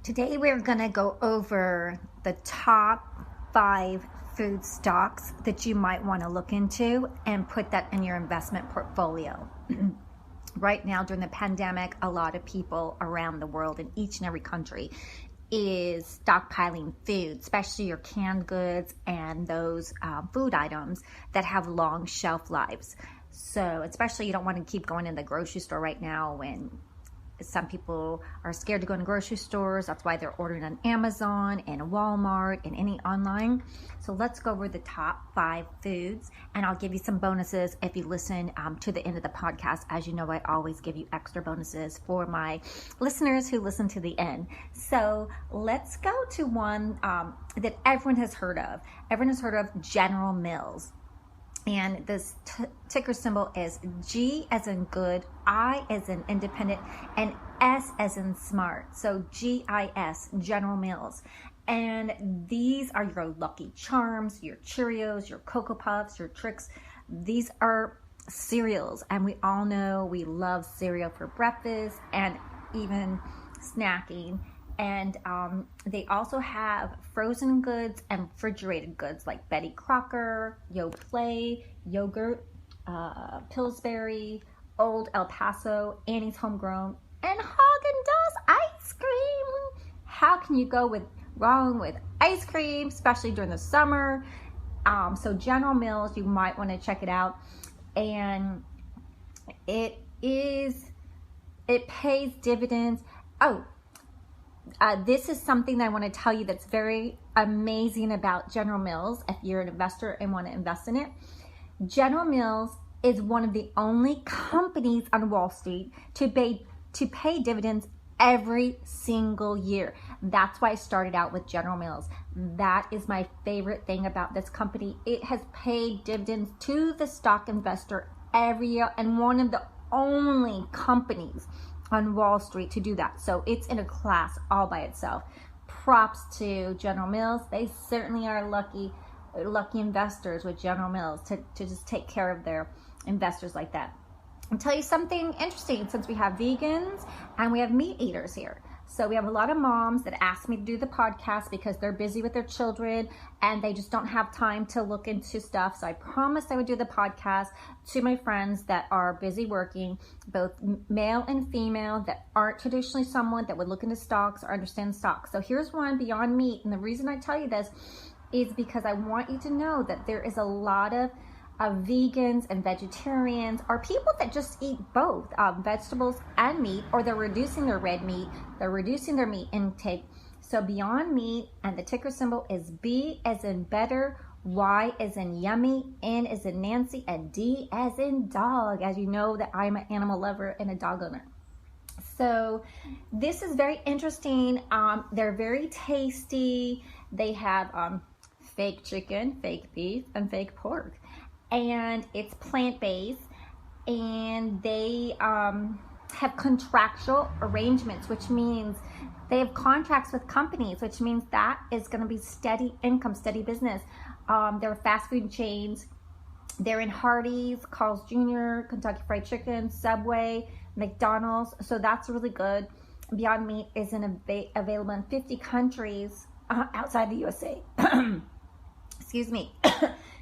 Today we're going to go over the top 5 food stocks that you might want to look into and put that in your investment portfolio. Right now during the pandemic, a lot of people around the world in each and every country is stockpiling food, especially your canned goods and those food items that have long shelf lives. So especially you don't want to keep going in the grocery store right now when some people are scared to go in grocery stores. That's why they're ordering on Amazon and Walmart and any online. So let's go over the top 5 foods, and I'll give you some bonuses if you listen to the end of the podcast. As you know, I always give you extra bonuses for my listeners who listen to the end. So let's go to one that everyone has heard of. Everyone has heard of General Mills. And this ticker symbol is G as in good, I as in independent, and S as in smart. So GIS, General Mills. And these are your Lucky Charms, your Cheerios, your Cocoa Puffs, your Trix. These are cereals. And we all know we love cereal for breakfast and even snacking. And they also have frozen goods and refrigerated goods like Betty Crocker, Yoplait, yogurt, Pillsbury, Old El Paso, Annie's Homegrown, and Haagen-Dazs ice cream. How can you go wrong with ice cream, especially during the summer? So General Mills, you might want to check it out. And it pays dividends. This is something that I want to tell you that's very amazing about General Mills if you're an investor and want to invest in it. General Mills is one of the only companies on Wall Street to pay dividends every single year. That's why I started out with General Mills. That is my favorite thing about this company. It has paid dividends to the stock investor every year, and one of the only companies on Wall Street to do that. So it's in a class all by itself. Props to General Mills. They certainly are lucky investors with General Mills to just take care of their investors like that. I'll tell you something interesting, since we have vegans and we have meat eaters here. So we have a lot of moms that ask me to do the podcast because they're busy with their children and they just don't have time to look into stuff. So I promised I would do the podcast to my friends that are busy working, both male and female, that aren't traditionally someone that would look into stocks or understand stocks. So here's one, Beyond Meat. And the reason I tell you this is because I want you to know that there is a lot of vegans and vegetarians, or people that just eat both vegetables and meat, or they're reducing their red meat, they're reducing their meat intake. So Beyond Meat, and the ticker symbol is B as in better, Y as in yummy, N as in Nancy, and D as in dog. As you know that I'm an animal lover and a dog owner. So this is very interesting. They're very tasty. They have fake chicken, fake beef, and fake pork. And it's plant-based, and they have contractual arrangements, which means they have contracts with companies, which means that is going to be steady income, steady business. They're fast food chains. They're in Hardee's, Carl's Jr., Kentucky Fried Chicken, Subway, McDonald's. So that's really good. Beyond Meat is available in 50 countries outside the USA. Excuse me.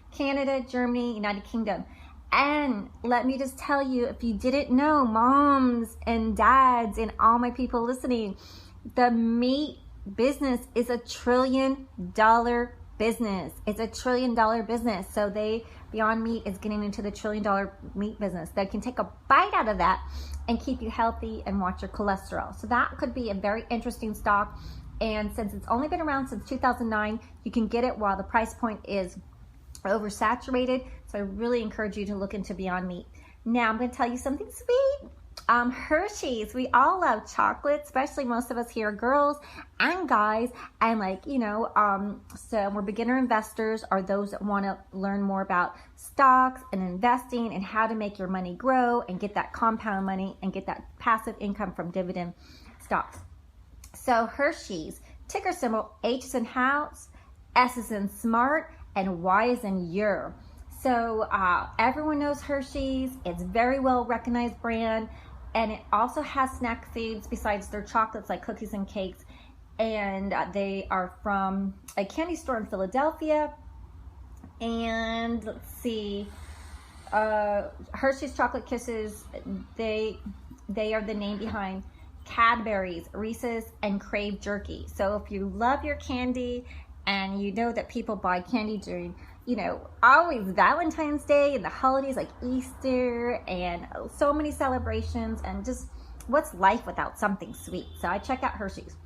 Canada, Germany, United Kingdom. And let me just tell you, if you didn't know, moms and dads and all my people listening, the meat business is $1 trillion business. It's $1 trillion business. So Beyond Meat is getting into the $1 trillion meat business. They can take a bite out of that and keep you healthy and watch your cholesterol. So that could be a very interesting stock. And since it's only been around since 2009, you can get it while the price point is oversaturated. So I really encourage you to look into Beyond Meat. Now I'm going to tell you something sweet. Hershey's. We all love chocolate, especially most of us here, girls and guys. And so we're beginner investors, or those that want to learn more about stocks and investing and how to make your money grow and get that compound money and get that passive income from dividend stocks. So Hershey's, ticker symbol H is in house, S is in smart, and Y is in year. So everyone knows Hershey's. It's a very well recognized brand, and it also has snack foods besides their chocolates like cookies and cakes. and they are from a candy store in Philadelphia. And let's see, Hershey's Chocolate Kisses, they are the name behind Cadbury's, Reese's, and Crave Jerky. So if you love your candy and you know that people buy candy during, always Valentine's Day and the holidays like Easter and so many celebrations, and just what's life without something sweet? So I check out Hershey's.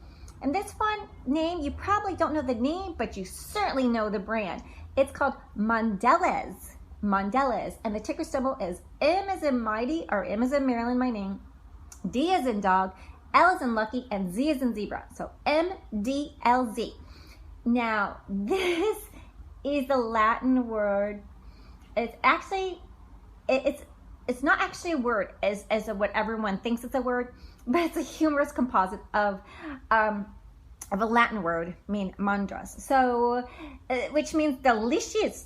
And this one name, you probably don't know the name, but you certainly know the brand. It's called Mondelez. Mondelez. And the ticker symbol is M as in Mighty, or M as in Maryland, my name, D as in dog, L as in lucky, and Z as in zebra. So MDLZ. Now, this is the Latin word. It's actually, it's not actually a word as what everyone thinks it's a word, but it's a humorous composite of a Latin word, mean mandras. So, which means delicious.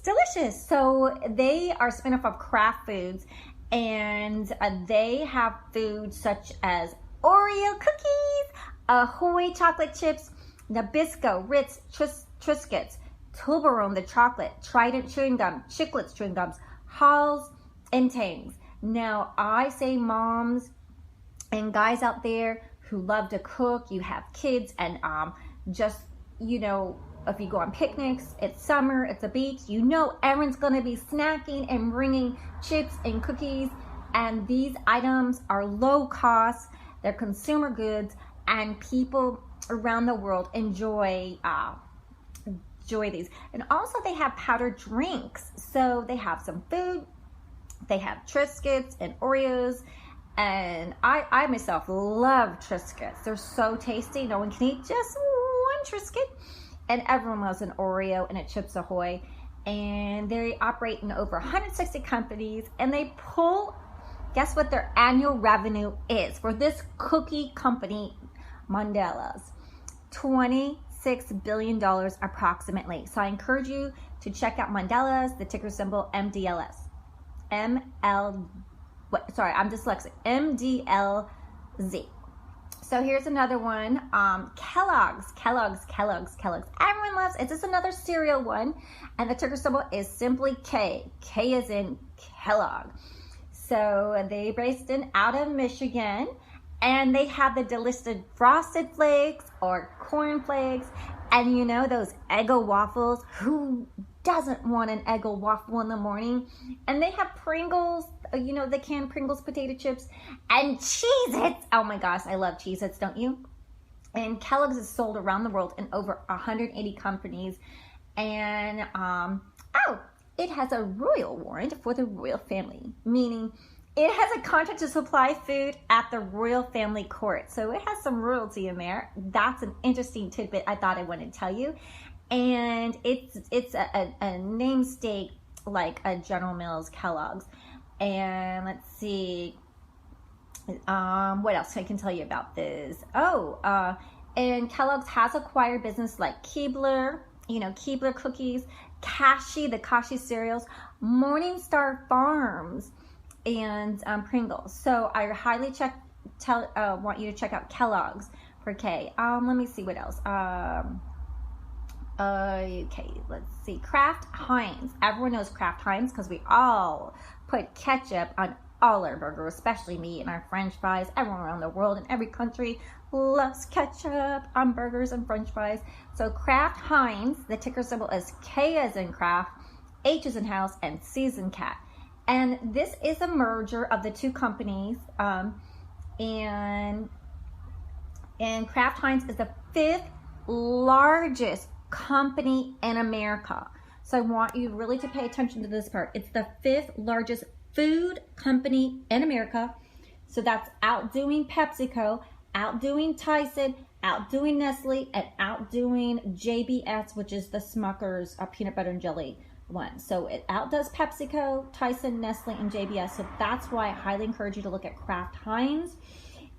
So they are a spin-off of Kraft Foods, and they have foods such as Oreo cookies, Ahoy chocolate chips, Nabisco, Ritz, Triscuits, Toblerone the chocolate, Trident chewing gum, Chiclets chewing gums, Halls, and Tangs. Now, I say moms and guys out there who love to cook, you have kids, and just, if you go on picnics, it's summer, it's a beach, everyone's gonna be snacking and bringing chips and cookies, and these items are low cost, they're consumer goods, and people around the world enjoy these. And also they have powdered drinks, so they have some food, they have Triscuits and Oreos, and I myself love Triscuits. They're so tasty. No one can eat just one Triscuit, and everyone loves an Oreo and a Chips Ahoy. And they operate in over 160 companies, and they pull, guess what their annual revenue is for this cookie company, Mondelez? $26 billion approximately. So I encourage you to check out Mondelez, the ticker symbol MDLS. I'm dyslexic. MDLZ. So here's another one. Kellogg's. Everyone loves it. It's just another cereal one. And the ticker symbol is simply K. K as in Kellogg. So they based out of Michigan. And they have the delicious Frosted Flakes or Corn Flakes. And those Eggo waffles. Who doesn't want an Eggo waffle in the morning? And they have Pringles, the canned Pringles potato chips, and Cheez-Its. Oh my gosh, I love Cheez-Its, don't you? And Kellogg's is sold around the world in over 180 companies. And, it has a royal warrant for the royal family, meaning it has a contract to supply food at the royal family court. So it has some royalty in there. That's an interesting tidbit I thought I wanted to tell you. And it's a namesake like a General Mills, Kellogg's. And let's see, what else I can tell you about this? And Kellogg's has acquired business like Keebler, Keebler cookies, Kashi, the Kashi cereals, Morningstar Farms, and Pringles. So I highly want you to check out Kellogg's for K. Let me see what else. Okay, let's see. Kraft Heinz. Everyone knows Kraft Heinz because we all put ketchup on all our burgers, especially me and our French fries. Everyone around the world in every country loves ketchup on burgers and French fries. So Kraft Heinz, the ticker symbol is K as in Kraft, H as in house, and C as in cat. And this is a merger of the two companies. And Kraft Heinz is the 5th largest company in America. So I want you really to pay attention to this part. It's the 5th largest food company in America. So that's outdoing PepsiCo, outdoing Tyson, outdoing Nestle, and outdoing JBS, which is the Smucker's peanut butter and jelly one. So it outdoes PepsiCo, Tyson, Nestle, and JBS. So that's why I highly encourage you to look at Kraft Heinz.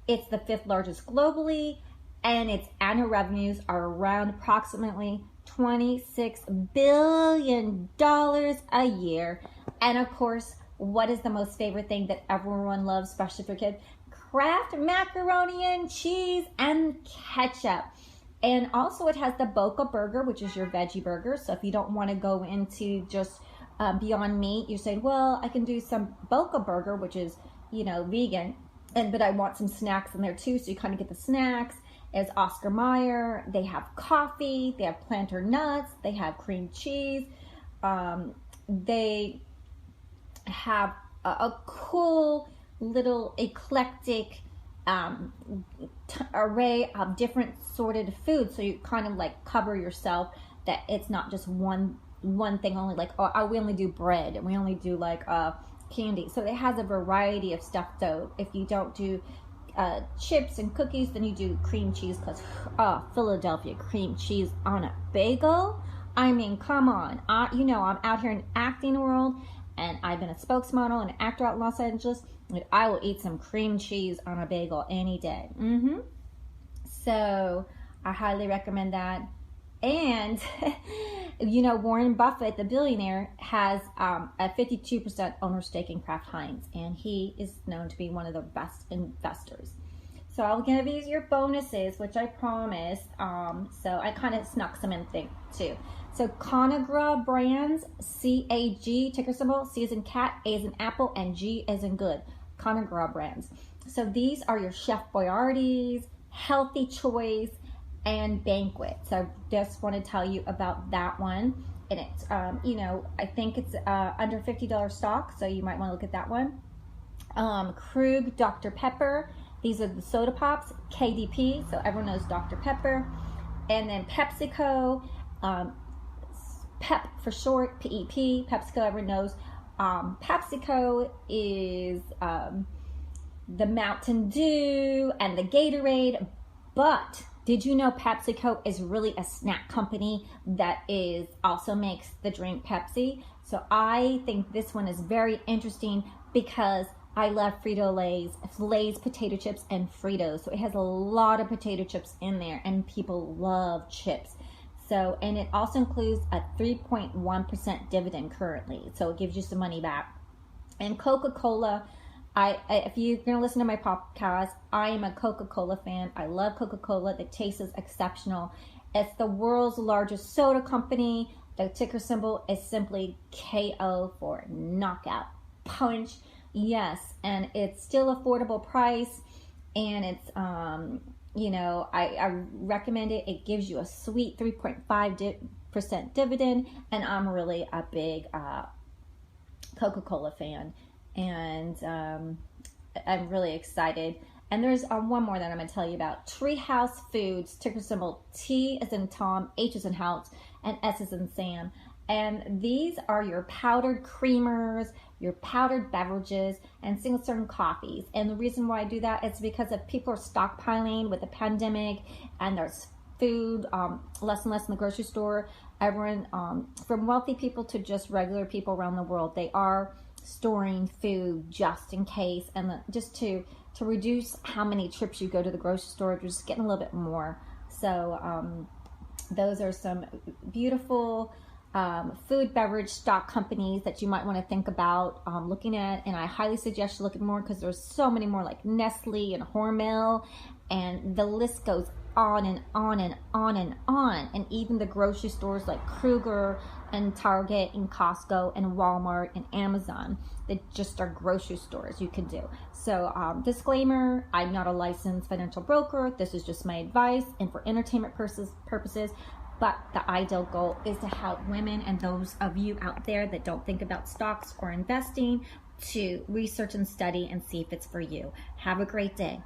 It's the 5th largest globally, and its annual revenues are around approximately $26 billion a year. And of course, what is the most favorite thing that everyone loves, especially for kids? Kraft macaroni and cheese and ketchup. And also it has the Boca Burger, which is your veggie burger. So if you don't want to go into just Beyond Meat, you say, well, I can do some Boca Burger, which is, vegan, but I want some snacks in there too. So you kind of get the snacks. As Oscar Mayer, they have coffee, they have planter nuts, they have cream cheese, they have a cool little eclectic array of different sorted foods, so you kind of like cover yourself that it's not just one thing only, like, oh, we only do bread and we only do like candy. So it has a variety of stuff. So if you don't do chips and cookies, then you do cream cheese, because Philadelphia cream cheese on a bagel, I mean, come on. I'm out here in the acting world, and I've been a spokesmodel and an actor out in Los Angeles. I will eat some cream cheese on a bagel any day. So I highly recommend that. And Warren Buffett, the billionaire, has a 52% owner stake in Kraft Heinz, and he is known to be one of the best investors. So I'll give you your bonuses, which I promised. So I kind of snuck some in too. So Conagra Brands, CAG, ticker symbol, C as in cat, A as in apple, and G as in good. Conagra Brands. So these are your Chef Boyardee's, Healthy Choice, and Banquet. So I just want to tell you about that one. And it's, I think it's under $50 stock, so you might want to look at that one. Krug Dr. Pepper. These are the soda pops, KDP, so everyone knows Dr. Pepper. And then PepsiCo, PEP for short, PEP, PepsiCo, everyone knows. PepsiCo is the Mountain Dew and the Gatorade, but did you know PepsiCo is really a snack company that also makes the drink Pepsi? So I think this one is very interesting because I love Lay's potato chips and Fritos. So it has a lot of potato chips in there, and people love chips. So, and it also includes a 3.1% dividend currently. So it gives you some money back. And Coca-Cola, if you're going to listen to my podcast, I am a Coca-Cola fan. I love Coca-Cola. The taste is exceptional. It's the world's largest soda company. The ticker symbol is simply KO for knockout punch. Yes, and it's still affordable price, and it's I recommend it. It gives you a sweet 3.5% dividend, and I'm really a big Coca-Cola fan, and I'm really excited. And there's one more that I'm going to tell you about. Treehouse Foods, ticker symbol T as in Tom, H as in House, and S as in Sam. And these are your powdered creamers, your powdered beverages, and single serve coffees. And the reason why I do that is because if people are stockpiling with the pandemic and there's food less and less in the grocery store, everyone, from wealthy people to just regular people around the world, they are storing food just in case, and just to reduce how many trips you go to the grocery store, you're just getting a little bit more. So those are some beautiful food beverage stock companies that you might want to think about looking at, and I highly suggest you look at more, because there's so many more, like Nestle and Hormel, and the list goes on and on and on and on. And even the grocery stores like Kroger and Target and Costco and Walmart and Amazon, that just are grocery stores you can do. So disclaimer, I'm not a licensed financial broker. This is just my advice and for entertainment purposes. But the ideal goal is to help women and those of you out there that don't think about stocks or investing to research and study and see if it's for you. Have a great day.